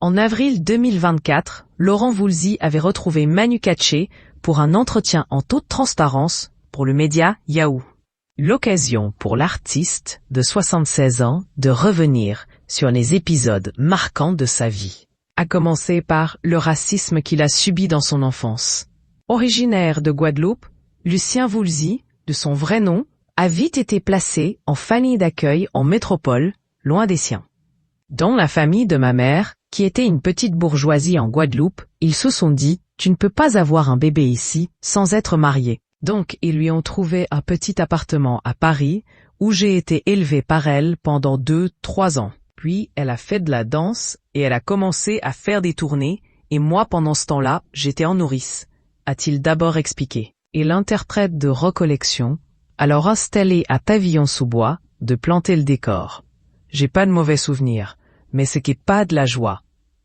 En avril 2024, Laurent Voulzy avait retrouvé Manu Katché pour un entretien en toute transparence pour le média Yahoo. L'occasion pour l'artiste de 76 ans de revenir sur les épisodes marquants de sa vie, à commencer par le racisme qu'il a subi dans son enfance. Originaire de Guadeloupe, Lucien Voulzy, de son vrai nom, a vite été placé en famille d'accueil en métropole, loin des siens. Dans la famille de ma mère, qui était une petite bourgeoisie en Guadeloupe, ils se sont dit « Tu ne peux pas avoir un bébé ici sans être marié ». Donc ils lui ont trouvé un petit appartement à Paris, où j'ai été élevée par elle pendant 2-3 ans. Puis elle a fait de la danse et elle a commencé à faire des tournées, et moi pendant ce temps-là, j'étais en nourrice, a-t-il d'abord expliqué. Et l'interprète de recollection, alors installé à Pavillon-sous-Bois, de planter le décor. J'ai pas de mauvais souvenirs, mais ce qui est pas de la joie.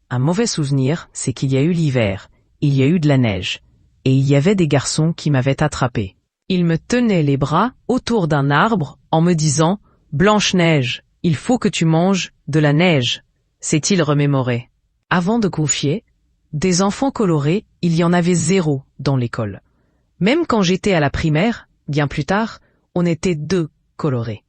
Un mauvais souvenir, c'est qu'il y a eu l'hiver, il y a eu de la neige, et il y avait des garçons qui m'avaient attrapé. Ils me tenaient les bras autour d'un arbre en me disant « Blanche-Neige, il faut que tu manges de la neige », s'est-il remémoré. Avant de confier, des enfants colorés, il y en avait 0 dans l'école. Même quand j'étais à la primaire, bien plus tard, on était 2 colorés.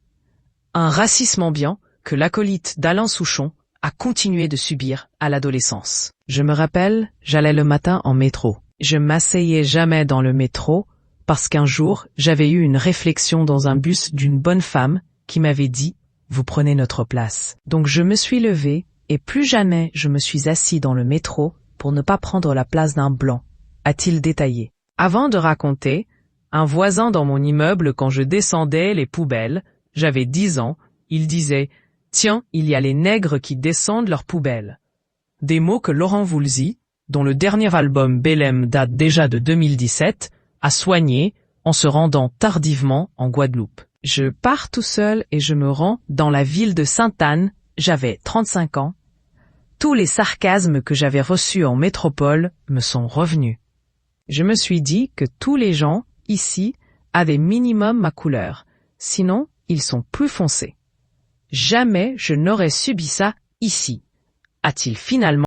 Un racisme ambiant que l'acolyte d'Alain Souchon a continué de subir à l'adolescence. Je me rappelle, j'allais le matin en métro. Je m'asseyais jamais dans le métro parce qu'un jour, j'avais eu une réflexion dans un bus d'une bonne femme qui m'avait dit « Vous prenez notre place ». Donc je me suis levée et plus jamais je me suis assis dans le métro pour ne pas prendre la place d'un blanc, a-t-il détaillé. Avant de raconter, un voisin dans mon immeuble quand je descendais les poubelles, j'avais 10 ans, il disait « Tiens, il y a les nègres qui descendent leurs poubelles ». Des mots que Laurent Voulzy, dont le dernier album Belém date déjà de 2017, a soigné en se rendant tardivement en Guadeloupe. Je pars tout seul et je me rends dans la ville de Sainte-Anne, j'avais 35 ans. Tous les sarcasmes que j'avais reçus en métropole me sont revenus. Je me suis dit que tous les gens, ici, avaient minimum ma couleur, sinon ils sont plus foncés. Jamais je n'aurais subi ça ici, a-t-il finalement